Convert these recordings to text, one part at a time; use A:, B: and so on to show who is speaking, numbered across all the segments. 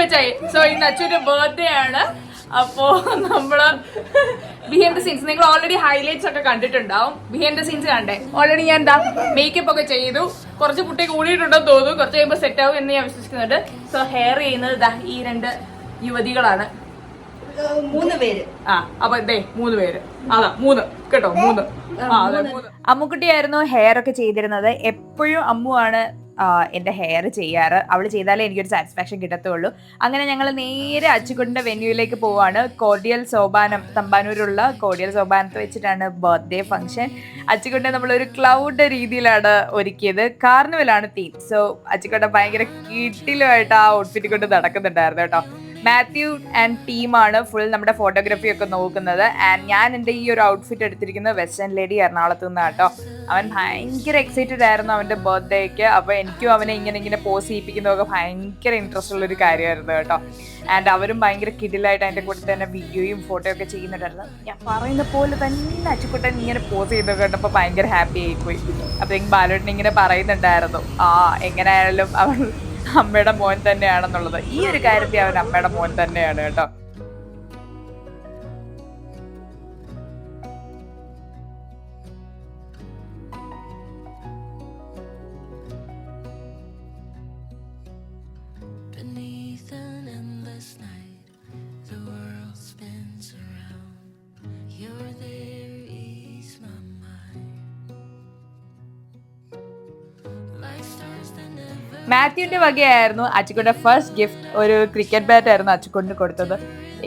A: വെച്ചായി. So ഇന്ന് അച്ഛൻ്റെ birthday ആണ്. അപ്പോ നമ്മള് ബിഹൈൻഡ് ദ സീൻസ് നിങ്ങൾ ഓൾറെഡി ഹൈലൈറ്റ്സ് ഒക്കെ കണ്ടിട്ടുണ്ടാവും. ബിഹൈൻഡ് ദ സീൻസ് കണ്ടേ ഓൾറെഡി ഞാൻ എന്താ മേക്കപ്പ് ഒക്കെ ചെയ്തു. കുറച്ച് കുട്ടി കൂടിയിട്ടുണ്ടെന്ന് തോന്നുന്നു. കുറച്ച് കഴിയുമ്പോൾ സെറ്റ് ആവും എന്ന് ഞാൻ വിശ്വസിക്കുന്നുണ്ട്. സോ ഹെയർ ചെയ്യുന്നത് ഈ 2 യുവതികളാണ്.
B: 3 പേര്.
A: അപ്പൊ 3 പേര്. അതാ 3 കേട്ടോ, 3. അമ്മുക്കുട്ടിയായിരുന്നു ഹെയർ ഒക്കെ ചെയ്തിരുന്നത്. എപ്പോഴും അമ്മുവാണ് എൻ്റെ ഹെയർ ചെയ്യാറ്. അവൾ ചെയ്താലേ എനിക്കൊരു സാറ്റിസ്ഫാക്ഷൻ കിട്ടത്തുള്ളൂ. അങ്ങനെ ഞങ്ങൾ നേരെ അച്ചുകുട്ടിൻ്റെ വെന്യൂയിലേക്ക് പോവാണ്. കോർഡിയൽ സോപാനം, തമ്പാനൂരുള്ള കോർഡിയൽ സോപാനത്ത് വെച്ചിട്ടാണ് ബർത്ത്ഡേ ഫംഗ്ഷൻ. അച്ചുകുട്ടിനെ നമ്മളൊരു ക്ലൗഡ് രീതിയിലാണ് ഒരുക്കിയത്. കാർണിവലാണ് തീം. സോ അച്ചുകുട്ടൻ ഭയങ്കര കിടിലുമായിട്ട് ആ ഔട്ട്ഫിറ്റ് കൊണ്ട് നടക്കുന്നുണ്ടായിരുന്നു കേട്ടോ. മാത്യു ആൻഡ് ടീമാണ് ഫുൾ നമ്മുടെ ഫോട്ടോഗ്രാഫി ഒക്കെ നോക്കുന്നത്. ആൻഡ് ഞാൻ എൻ്റെ ഈ ഒരു ഔട്ട്ഫിറ്റ് എടുത്തിരിക്കുന്നത് വെസ്റ്റേൺ ലേഡി എറണാകുളത്ത് നിന്നാണ് കേട്ടോ. അവൻ ഭയങ്കര എക്സൈറ്റഡ് ആയിരുന്നു അവൻ്റെ ബർത്ത്ഡേക്ക്. അപ്പോൾ എനിക്കും അവനെ ഇങ്ങനെ പോസ് ചെയ്യിപ്പിക്കുന്നതൊക്കെ ഭയങ്കര ഇൻട്രസ്റ്റ് ഉള്ളൊരു കാര്യമായിരുന്നു കേട്ടോ. ആൻഡ് അവരും ഭയങ്കര കിടിലായിട്ട് അതിൻ്റെ കൂടെ തന്നെ വീഡിയോയും ഫോട്ടോ ഒക്കെ ചെയ്യുന്നുണ്ടായിരുന്നു. ഞാൻ പറയുന്ന പോലെ തന്നെ അച്ചുക്കുട്ടൻ ഇങ്ങനെ പോസ് ചെയ്തൊക്കെ കണ്ടപ്പോൾ ഭയങ്കര ഹാപ്പി ആയിപ്പോയി. അപ്പോഴേക്കും ബാലോട്ടൻ ഇങ്ങനെ പറയുന്നുണ്ടായിരുന്നു, എങ്ങനെയായാലും അവൻ അമ്മയുടെ മോൻ തന്നെയാണെന്നുള്ളത്. ഈ ഒരു കാര്യത്തിൽ അവൻ അമ്മയുടെ മോൻ തന്നെയാണ് കേട്ടോ. മാത്യുവിന്റെ വകയായിരുന്നു അച്ചുക്കുട്ടിന്റെ ഫസ്റ്റ് ഗിഫ്റ്റ്. ഒരു ക്രിക്കറ്റ് ബാറ്റ് ആയിരുന്നു അച്ചുക്കുട്ടിന് കൊടുത്തത്.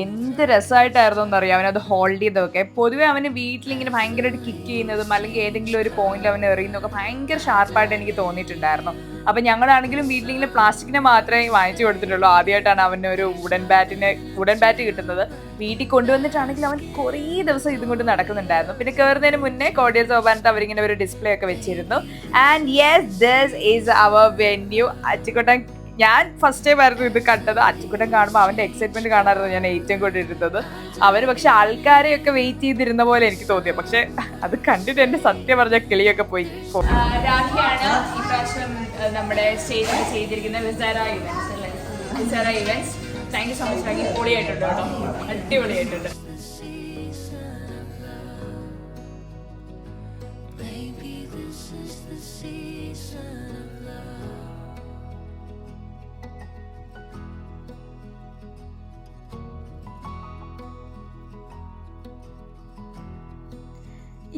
A: എന്ത് രസമായിട്ടായിരുന്നു എന്നറിയാം അവനത് ഹോൾഡ് ചെയ്തൊക്കെ. പൊതുവെ അവന് വീട്ടിലിങ്ങനെ ഭയങ്കരമായിട്ട് കിക്ക് ചെയ്യുന്നതും അല്ലെങ്കിൽ ഏതെങ്കിലും ഒരു പോയിന്റിൽ അവൻ എറിയുന്നതൊക്കെ ഭയങ്കര ഷാർപ്പായിട്ട് എനിക്ക് തോന്നിയിട്ടുണ്ടായിരുന്നു. അപ്പം ഞങ്ങളാണെങ്കിലും വീട്ടിലിങ്ങനെ പ്ലാസ്റ്റിക്കിനെ മാത്രമേ വാങ്ങിച്ചു കൊടുത്തിട്ടുള്ളൂ. ആദ്യമായിട്ടാണ് അവന് ഒരു വുഡൻ ബാറ്റ് കിട്ടുന്നത്. വീട്ടിൽ കൊണ്ടുവന്നിട്ടാണെങ്കിൽ അവൻ കുറേ ദിവസം ഇതും കൊണ്ട് നടക്കുന്നുണ്ടായിരുന്നു. പിന്നെ കയറുന്നതിന് മുന്നേ കോർഡിയൽ സോപാനത്ത് അവരിങ്ങനെ ഒരു ഡിസ്പ്ലേ ഒക്കെ വെച്ചിരുന്നു. And yes, this is our venue. Achukuttan, ഞാൻ ഫസ്റ്റ് ടൈം ആയിരുന്നു ഇത് കണ്ടത്. അച്ചുക്കുട്ടൻ കാണുമ്പോൾ അവൻ്റെ എക്സൈറ്റ്മെന്റ് കാണാറുണ്ട് ഞാൻ ഏറ്റവും കൊണ്ടിരുന്നത്. അവര് പക്ഷെ ആൾക്കാരെയൊക്കെ വെയിറ്റ് ചെയ്തിരുന്ന പോലെ എനിക്ക് തോന്നിയത്. പക്ഷെ അത് കണ്ടിട്ട് എൻ്റെ സത്യം പറഞ്ഞ കിളിയൊക്കെ പോയി. രാഖിയാണ് ഈ പ്രാവശ്യം നമ്മുടെ സ്റ്റേജിൽ ചെയ്തിരിക്കുന്ന വിസാര events. Thank you so much Rakhi. പൊളിയായിട്ടുണ്ട് കേട്ടോ, അടിപൊളിയായിട്ടുണ്ട്.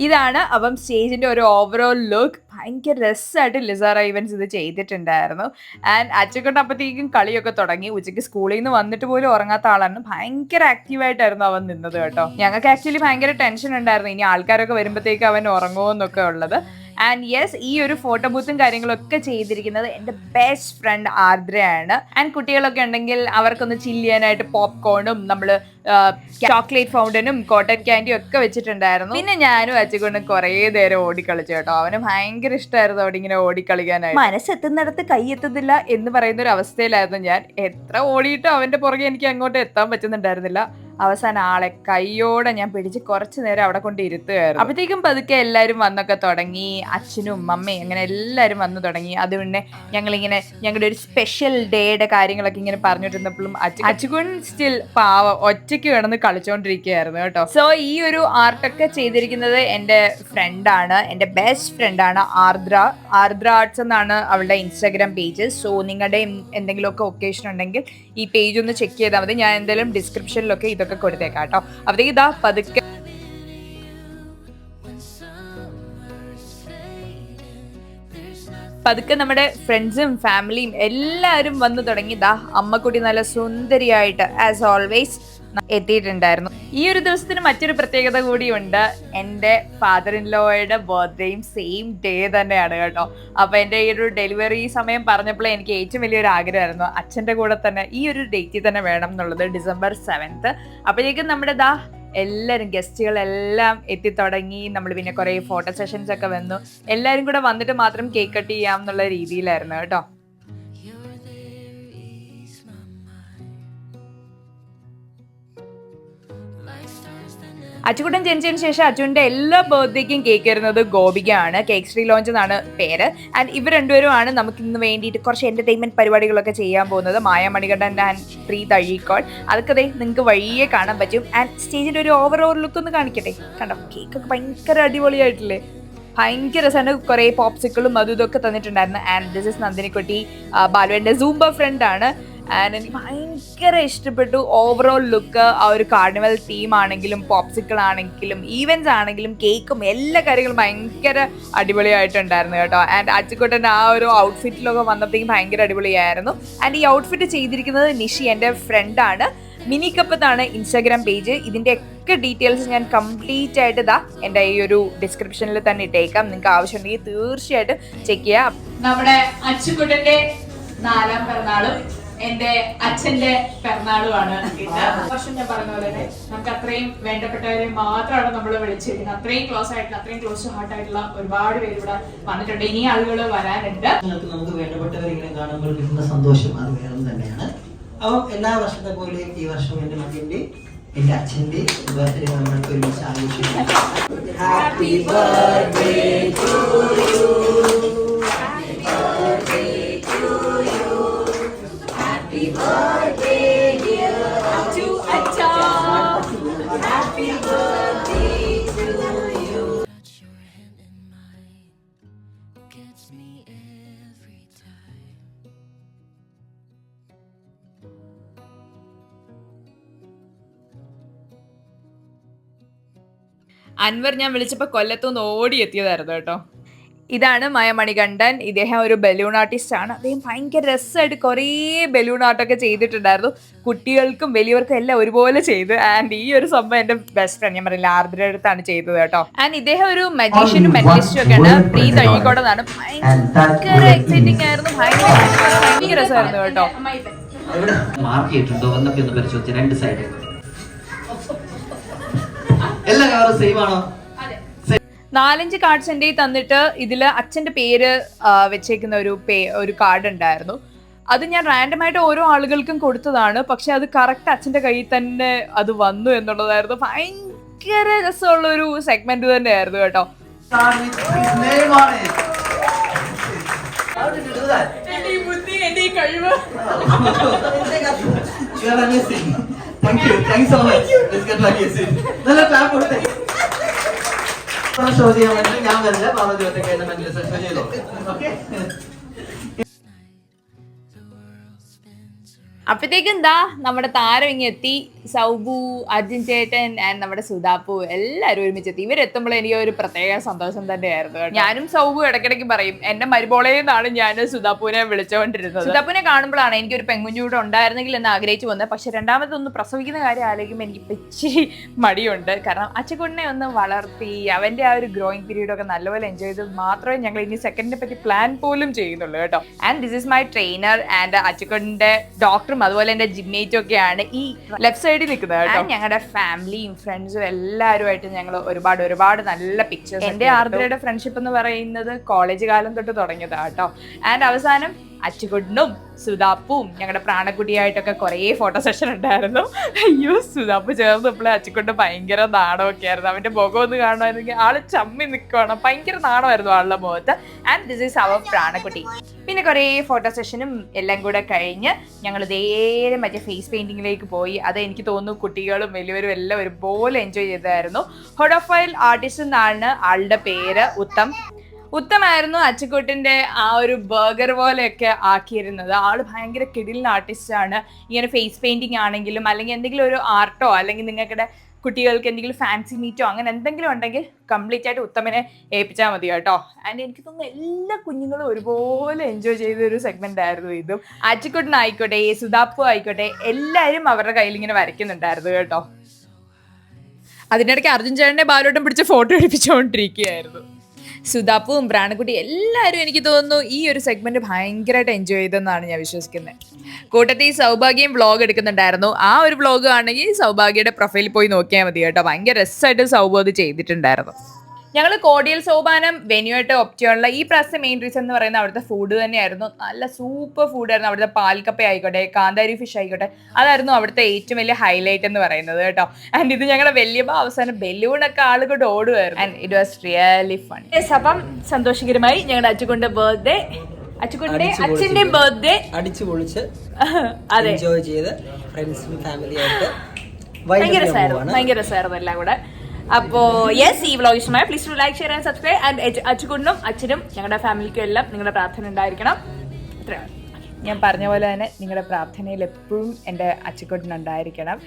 A: ഇതാണ് അപ്പം സ്റ്റേജിൻ്റെ ഒരു ഓവറോൾ ലുക്ക്. ഭയങ്കര രസമായിട്ട് ലിസാറ ഇവൻസ് ഇത് ചെയ്തിട്ടുണ്ടായിരുന്നു. ആൻഡ് അച്ചുക്കുട്ടൻ അപ്പോഴത്തേക്കും കളിയൊക്കെ തുടങ്ങി. ഉച്ചയ്ക്ക് സ്കൂളിൽ നിന്ന് വന്നിട്ട് പോലും ഉറങ്ങാത്ത ആളാണ്. ഭയങ്കര ആക്റ്റീവായിട്ടായിരുന്നു അവൻ നിന്നത് കേട്ടോ. ഞങ്ങൾക്ക് ആക്ച്വലി ഭയങ്കര ടെൻഷൻ ഉണ്ടായിരുന്നു ഇനി ആൾക്കാരൊക്കെ വരുമ്പോഴത്തേക്ക് അവൻ ഉറങ്ങുമോ എന്നൊക്കെ ഉള്ളത്. ആൻഡ് യെസ്, ഈ ഒരു ഫോട്ടോ ബൂത്തും കാര്യങ്ങളൊക്കെ ചെയ്തിരിക്കുന്നത് എൻ്റെ ബെസ്റ്റ് ഫ്രണ്ട് ആർദ്രയാണ്. ആൻഡ് കുട്ടികളൊക്കെ ഉണ്ടെങ്കിൽ അവർക്കൊന്ന് ചില്ല് ചെയ്യാനായിട്ട് പോപ്കോണും നമ്മൾ ചോക്ലേറ്റ് ഫൗണ്ടനും കോട്ടൺ ക്യാൻഡിയും ഒക്കെ വെച്ചിട്ടുണ്ടായിരുന്നു. പിന്നെ ഞാനും അച്ചുകൊണ്ടും കുറേ നേരം ഓടിക്കളിച്ചു കേട്ടോ. അവന് ഭയങ്കര ഇഷ്ടമായിരുന്നു അവിടെ ഇങ്ങനെ ഓടിക്കളിക്കാനായിട്ട്. മനസ്സെത്തുന്നിടത്ത് കൈ എത്തുന്നില്ല എന്ന് പറയുന്ന ഒരു അവസ്ഥയിലായിരുന്നു ഞാൻ. എത്ര ഓടിയിട്ടും അവൻ്റെ പുറകെ എനിക്ക് അങ്ങോട്ട് എത്താൻ പറ്റുന്നുണ്ടായിരുന്നില്ല. അവസാനം ആളെ കൈയോടെ ഞാൻ പിടിച്ച് കുറച്ച് നേരം അവിടെ കൊണ്ട് ഇരുത്തുകയായിരുന്നു. അപ്പോഴത്തേക്കും പതുക്കെ എല്ലാവരും വന്നൊക്കെ തുടങ്ങി. അച്ഛനും അമ്മയും അങ്ങനെ എല്ലാവരും വന്നു തുടങ്ങി. അത് പിന്നെ ഞങ്ങളിങ്ങനെ ഞങ്ങളുടെ ഒരു സ്പെഷ്യൽ ഡേയുടെ കാര്യങ്ങളൊക്കെ ഇങ്ങനെ പറഞ്ഞിരുന്നപ്പോഴും അച്ചുകുൻ സ്റ്റിൽ പാവം ഒറ്റയ്ക്ക് കിടന്ന് കളിച്ചുകൊണ്ടിരിക്കുകയായിരുന്നു കേട്ടോ. സോ ഈ ഒരു ആർട്ടൊക്കെ ചെയ്തിരിക്കുന്നത് എൻ്റെ ഫ്രണ്ടാണ്, എൻ്റെ ബെസ്റ്റ് ഫ്രണ്ടാണ് ആർദ്ര ആർട്സ് എന്നാണ് അവളുടെ ഇൻസ്റ്റാഗ്രാം പേജ്. സോ നിങ്ങളുടെ എന്തെങ്കിലുമൊക്കെ ഒക്കേഷൻ ഉണ്ടെങ്കിൽ ഈ പേജ് ഒന്ന് ചെക്ക് ചെയ്താൽ മതി. ഞാൻ എന്തായാലും ഡിസ്ക്രിപ്ഷനിലൊക്കെ ഇതൊക്കെ കൊടുത്തേക്കാം കേട്ടോ. അപ്പോഴത്തേക്ക് ഇതാ പതുക്കെ നമ്മുടെ ഫ്രണ്ട്സും ഫാമിലിയും എല്ലാവരും വന്നു തുടങ്ങി. ദാ അമ്മക്കുട്ടി നല്ല സുന്ദരിയായിട്ട് ആസ് ഓൾവേസ് എത്തിയിട്ടുണ്ടായിരുന്നു. ഈ ഒരു ദിവസത്തിന് മറ്റൊരു പ്രത്യേകത കൂടിയുണ്ട്. എൻ്റെ ഫാദർ ഇൻ ലോയുടെ ബർത്ത്ഡേയും സെയിം ഡേ തന്നെയാണ് കേട്ടോ. അപ്പോൾ എൻ്റെ ഈ ഒരു ഡെലിവറി സമയം പറഞ്ഞപ്പോൾ എനിക്ക് ഏറ്റവും വലിയൊരു ആഗ്രഹമായിരുന്നു അച്ഛൻ്റെ കൂടെ തന്നെ ഈ ഒരു ഡേറ്റിൽ തന്നെ വേണം എന്നുള്ളത്, December 7th. അപ്പോഴേക്കും നമ്മുടെ എല്ലാവരും ഗസ്റ്റുകളെല്ലാം എത്തിത്തുടങ്ങി. നമ്മൾ പിന്നെ കുറേ ഫോട്ടോ സെഷൻസ് ഒക്കെ വന്നു. എല്ലാവരും കൂടെ വന്നിട്ട് മാത്രം കേക്ക് കട്ട് ചെയ്യാം എന്നുള്ള രീതിയിലായിരുന്നു കേട്ടോ. അച്ചുകുട്ടൻ ജനിച്ചതിന് ശേഷം അച്ചുവിൻ്റെ എല്ലാ ബർത്ത്ഡേക്കും കേക്ക് വരുന്നത് ഗോപികയാണ്. കേക്ക് ശ്രീ ലോഞ്ച് എന്നാണ് പേര്. ആൻഡ് ഇവർ രണ്ടുപേരുമാണ് നമുക്ക് ഇന്ന് വേണ്ടിയിട്ട് കുറച്ച് എൻ്റർടൈൻമെൻറ്റ് പരിപാടികളൊക്കെ ചെയ്യാൻ പോകുന്നത്. മായ മണികണ്ഠൻ ആൻഡ് പ്രീത് അഴീക്കോട്. അതൊക്കെ നിങ്ങൾക്ക് വഴിയെ കാണാൻ പറ്റും. ആൻഡ് സ്റ്റേജിൻ്റെ ഒരു ഓവറോൾ ലുക്ക് ഒന്ന് കാണിക്കട്ടെ. കണ്ടോ, കേക്കൊക്കെ ഭയങ്കര അടിപൊളിയായിട്ടില്ലേ, ഭയങ്കര രസമാണ്. കുറേ പോപ്സിക്കിളും അതും ഇതൊക്കെ തന്നിട്ടുണ്ടായിരുന്നു. ആൻഡ് ദിസ് ഇസ് നന്ദിനിക്കുട്ടി, ബാലുവിൻ്റെ സൂംബ ഫ്രണ്ടാണ്. ആൻഡ് എനിക്ക് ഭയങ്കര ഇഷ്ടപ്പെട്ടു ഓവറോൾ ലുക്ക്. ആ ഒരു കാർണിവൽ തീം ആണെങ്കിലും പോപ്സിക്കിൾ ആണെങ്കിലും ഈവൻസ് ആണെങ്കിലും കേക്കും എല്ലാ കാര്യങ്ങളും ഭയങ്കര അടിപൊളിയായിട്ടുണ്ടായിരുന്നു കേട്ടോ. ആൻഡ് അച്ചുക്കുട്ടൻ്റെ ആ ഒരു ഔട്ട്ഫിറ്റിലൊക്കെ വന്നപ്പോഴേക്കും ഭയങ്കര അടിപൊളിയായിരുന്നു. ആൻഡ് ഈ ഔട്ട്ഫിറ്റ് ചെയ്തിരിക്കുന്നത് നിഷി, എൻ്റെ ഫ്രണ്ടാണ്. മിനി കപ്പത്താണ് ഇൻസ്റ്റാഗ്രാം പേജ്. ഇതിൻ്റെ ഒക്കെ ഡീറ്റെയിൽസ് ഞാൻ കംപ്ലീറ്റ് ആയിട്ട് എൻ്റെ ഈ ഒരു ഡിസ്ക്രിപ്ഷനിൽ തന്നെ ഇട്ടേക്കാം. നിങ്ങൾക്ക് ആവശ്യമുണ്ടെങ്കിൽ തീർച്ചയായിട്ടും ചെക്ക് ചെയ്യാം. നമ്മുടെ അച്ചുക്കുട്ടൻ്റെ 4ാം പിറന്നാളും എന്റെ അച്ഛന്റെ പിറന്നാളുമാണ് ഇന്ന്. വർഷം ഞാൻ പറഞ്ഞ പോലെ തന്നെ നമുക്ക് അത്രയും വേണ്ടപ്പെട്ടവരെ മാത്രമാണ് നമ്മൾ വിളിച്ചിരിക്കുന്നത്. അത്രയും ക്ലോസ് ആയിട്ടുള്ള, അത്രയും ക്ലോസ് ടു ഹാർട്ട് ആയിട്ടുള്ള ഒരുപാട് പേര് ഇവിടെ വന്നിട്ടുണ്ട്. ഇനി ആളുകൾ വരാനുണ്ട്.
C: നമുക്ക് വേണ്ടപ്പെട്ടവരെ ഇങ്ങനെ കാണുമ്പോൾ കിട്ടുന്ന സന്തോഷം അത് വേറെ തന്നെയാണ്. അപ്പം എല്ലാ വർഷത്തെ പോലെയും ഈ വർഷം എന്റെ മകന്റെ എന്റെ അച്ഛന്റെ ബർത്ത്ഡേ നമ്മൾക്ക് ഒരുമിച്ച് ആഘോഷിക്കാം. Happy birthday to you. Happy birthday, dear Achu Acha. Happy birthday to you. Touch your hand in mine, gets me every time.
A: Anwar ഞാൻ വിളിച്ചപ്പോൾ കൊല്ലത്തുനിന്ന് ഓടിയെത്തിയതായിരുന്നു കേട്ടോ. ഇതാണ് മായ മണികണ്ഠൻ. ഇദ്ദേഹം ഒരു ബലൂൺ ആർട്ടിസ്റ്റ് ആണ്. അദ്ദേഹം ഭയങ്കര രസമായിട്ട് കുറേ ബലൂൺ ആർട്ടൊക്കെ ചെയ്തിട്ടുണ്ടായിരുന്നു. കുട്ടികൾക്കും വലിയവർക്കും എല്ലാം ഒരുപോലെ ചെയ്ത്. ആൻഡ് ഈ ഒരു സംഭവം എൻ്റെ ബെസ്റ്റ് ഫ്രണ്ട്, ഞാൻ പറയില്ല, ആർദ്രയുടെ അടുത്താണ് ചെയ്തത് കേട്ടോ. ആൻഡ് ഇദ്ദേഹം ഒരു മജീഷ്യനും മെന്റലിസ്റ്റും ഒക്കെയാണ്. പ്രീത് അഴീക്കോടെന്നാണ്. ഭയങ്കര എക്സൈറ്റിംഗ് ആയിരുന്നു, ഭയങ്കര രസമായിരുന്നു കേട്ടോ.
C: മാർക്ക് ചെയ്തിട്ടുണ്ടോ എന്നൊക്കെ ഒന്ന് പരിശോധിച്ച് രണ്ട് സൈഡ് എല്ലാ കവറും സെയിം ആണോ?
A: 4-5 കാർഡ്സ് എൻ്റെ തന്നിട്ട് ഇതിൽ അച്ഛൻ്റെ പേര് വെച്ചേക്കുന്ന ഒരു കാർഡ് ഉണ്ടായിരുന്നു. അത് ഞാൻ റാൻഡമായിട്ട് ഓരോ ആളുകൾക്കും കൊടുത്തതാണ്. പക്ഷെ അത് കറക്റ്റ് അച്ഛൻ്റെ കയ്യിൽ തന്നെ അത് വന്നു എന്നുള്ളതായിരുന്നു. ഭയങ്കര രസമുള്ള ഒരു സെഗ്മെന്റ് തന്നെയായിരുന്നു കേട്ടോ.
C: ഷോ ചെയ്യാൻ വേണ്ടി ഞാൻ വരില്ല, പാർവതി ഒറ്റയ്ക്ക് എന്നെ മെന്റലിസ്റ്റ് ഷോ ചെയ്തോ. ഓക്കെ,
A: അപ്പോഴത്തേക്കും എന്താ നമ്മുടെ താരം ഇങ്ങ് എത്തി. സൗബു, അർജുൻ ചേട്ടൻ ആൻഡ് നമ്മുടെ സുധാപ്പു എല്ലാവരും ഒരുമിച്ചെത്തി. ഇവരെത്തുമ്പോൾ എനിക്ക് ഒരു പ്രത്യേക സന്തോഷം തന്നെയായിരുന്നു. ഞാനും സൗബു ഇടയ്ക്കിടയ്ക്ക് പറയും, എന്റെ മരുമോളേന്നാണ് ഞാൻ സുധാപ്പുവിനെ വിളിച്ചുകൊണ്ടിരുന്നത്. സുധാപ്പുവിനെ കാണുമ്പോഴാണ് എനിക്കൊരു പെൺകുഞ്ഞൂടെ ഉണ്ടായിരുന്നെങ്കിൽ എന്ന് ആഗ്രഹിച്ചു വന്നത്. പക്ഷെ രണ്ടാമതൊന്ന് പ്രസവിക്കുന്ന കാര്യം ആലോചിക്കുമ്പോൾ എനിക്ക് ഇച്ചിരി മടിയുണ്ട്. കാരണം അച്ചക്കുട്ടിനെ ഒന്ന് വളർത്തി അവന്റെ ആ ഒരു ഗ്രോയിങ് പീരീഡ് ഒക്കെ നല്ലപോലെ എൻജോയ് ചെയ്ത് മാത്രമേ ഞങ്ങൾ ഇനി സെക്കൻഡിനെ പറ്റി പ്ലാൻ പോലും ചെയ്യുന്നുള്ളൂ കേട്ടോ. And this is my trainer and അച്ചക്കുട്ടിന്റെ ഡോക്ടർ, അതുപോലെ എന്റെ ജിമ്മേറ്റും ഒക്കെയാണ് ഈ ലെഫ്റ്റ് സൈഡിൽ നിൽക്കുന്നത് കേട്ടോ. ഞങ്ങളുടെ ഫാമിലിയും ഫ്രണ്ട്സും എല്ലാവരുമായിട്ട് ഞങ്ങൾ ഒരുപാട് നല്ല പിക്ചേഴ്സ്. എന്റെ ആർദ്രയുടെ ഫ്രണ്ട്ഷിപ്പ് എന്ന് പറയുന്നത് കോളേജ് കാലം തൊട്ട് തുടങ്ങിയതാണ് കേട്ടോ. ആൻഡ് അവസാനം അച്ചുകുട്ടനും സുധാപ്പും ഞങ്ങളുടെ പ്രാണക്കുട്ടിയായിട്ടൊക്കെ കുറേ ഫോട്ടോ സെഷൻ ഉണ്ടായിരുന്നു. അയ്യോ, സുധാപ്പ് ചേർന്നപ്പോൾ അച്ചുകുട്ടൻ ഭയങ്കര നാണമൊക്കെ ആയിരുന്നു. അവന്റെ മുഖം ഒന്ന് കാണുമായിരുന്നെങ്കിൽ ആള് ചമ്മി നിൽക്കണം, ഭയങ്കര നാണമായിരുന്നു ആളുടെ മുഖത്ത്. ആൻഡ് ദിസ് ഈസ് അവർ പ്രാണക്കുട്ടി. പിന്നെ കുറേ ഫോട്ടോ സെഷനും എല്ലാം കൂടെ കഴിഞ്ഞ് ഞങ്ങൾ നേരെ മറ്റേ ഫേസ് പെയിന്റിങ്ങിലേക്ക് പോയി. അത് എനിക്ക് തോന്നുന്നു കുട്ടികളും വലിയവരും എല്ലാം ഒരുപോലെ എൻജോയ് ചെയ്തായിരുന്നു. ഹോഡോഫൈൽ ആർട്ടിസ്റ്റ് എന്നാണ് ആളുടെ പേര്. ഉത്തമായിരുന്നു അച്ചുക്കുട്ടിന്റെ ആ ഒരു ബർഗർ പോലെയൊക്കെ ആക്കിയിരുന്നത്. ആള് ഭയങ്കര കിടിലൻ ആർട്ടിസ്റ്റാണ്. ഇങ്ങനെ ഫേസ് പെയിന്റിങ് ആണെങ്കിലും അല്ലെങ്കിൽ എന്തെങ്കിലും ഒരു ആർട്ടോ അല്ലെങ്കിൽ നിങ്ങളുടെ കുട്ടികൾക്ക് എന്തെങ്കിലും ഫാൻസി മീറ്റോ അങ്ങനെ എന്തെങ്കിലും ഉണ്ടെങ്കിൽ കംപ്ലീറ്റ് ആയിട്ട് ഉത്തമനെ ഏൽപ്പിച്ചാൽ മതി കേട്ടോ. ആൻഡ് എനിക്ക് തോന്നുന്നു എല്ലാ കുഞ്ഞുങ്ങളും ഒരുപോലെ എൻജോയ് ചെയ്തൊരു സെഗ്മെന്റ് ആയിരുന്നു ഇതും. അച്ചുക്കുട്ടനായിക്കോട്ടെ, സുധാപ്പു ആയിക്കോട്ടെ, എല്ലാവരും അവരുടെ കയ്യിൽ ഇങ്ങനെ വരയ്ക്കുന്നുണ്ടായിരുന്നു കേട്ടോ. അതിനിടയ്ക്ക് അർജുൻ ചേട്ടനെ ബാലോട്ടം പിടിച്ച് ഫോട്ടോ എടുപ്പിച്ചുകൊണ്ടിരിക്കുകയായിരുന്നു. സുധാപ്പും പ്രാണക്കുട്ടി എല്ലാവരും എനിക്ക് തോന്നുന്നു ഈ ഒരു സെഗ്മെന്റ് ഭയങ്കരമായിട്ട് എൻജോയ് ചെയ്തെന്നാണ് ഞാൻ വിശ്വസിക്കുന്നത്. കൂട്ടത്തിൽ സൗഭാഗ്യം വ്ളോഗ് എടുക്കുന്നുണ്ടായിരുന്നു. ആ ഒരു വ്ളോഗ് ആണെങ്കിൽ സൗഭാഗ്യയുടെ പ്രൊഫൈലിൽ പോയി നോക്കിയാൽ മതി കേട്ടോ. ഭയങ്കര രസമായിട്ട് സൗഭാഗ്യം ചെയ്തിട്ടുണ്ടായിരുന്നു. ഞങ്ങൾ കോടിയൽ സോപാനം വെന്യൂയായിട്ട് ഓപ്റ്റ് ചെയ്യാനുള്ള ഈ പ്രാവശ്യം മെയിൻ റീസൺ എന്ന് പറയുന്നത് അവിടുത്തെ ഫുഡ് തന്നെയായിരുന്നു. നല്ല സൂപ്പർ ഫുഡായിരുന്നു. അവിടുത്തെ പാൽക്കപ്പ ആയിക്കോട്ടെ, കാന്താരി ഫിഷ് ആയിക്കോട്ടെ, അതായിരുന്നു അവിടുത്തെ ഏറ്റവും വലിയ ഹൈലൈറ്റ് എന്ന് പറയുന്നത് കേട്ടോ. ആൻഡ് ഇത് ഞങ്ങളുടെ വലിയപ്പ അവസാനം ബെല്ലൂണൊക്കെ ആളുകൾ ഓടുമായിരുന്നു. And it was really fun. അപ്പം സന്തോഷകരമായി ഞങ്ങളുടെ അച്ചുകൊണ്ട് ബർത്ത്ഡേ, അച്ചുകൊണ്ടിന്റെ അച്ഛന്റെ ബർത്ത്ഡേ
C: അടിച്ചു പൊളിച്ച്
A: അതെ
C: എൻജോയ് ചെയ്ത് ഫ്രണ്ട്സും ഫാമിലി ആയിട്ട്
A: ഭയങ്കര രസമായിരുന്നു എല്ലാം കൂടെ. അപ്പോ യെസ്, ഈ വ്ലോഗ് ഇഷ്ടമായ please to like, share and subscribe. And അച്ചുകൊണ്ടും അച്ഛനും ഞങ്ങളുടെ ഫാമിലിക്കും എല്ലാം നിങ്ങളുടെ പ്രാർത്ഥന ഉണ്ടായിരിക്കണം. അത്രയാണ്. ഞാൻ പറഞ്ഞ പോലെ തന്നെ നിങ്ങളുടെ പ്രാർത്ഥനയിൽ എപ്പോഴും എൻ്റെ അച്ചുകൊണ്ടുണ്ടായിരിക്കണം.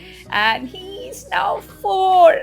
A: And he is now 4.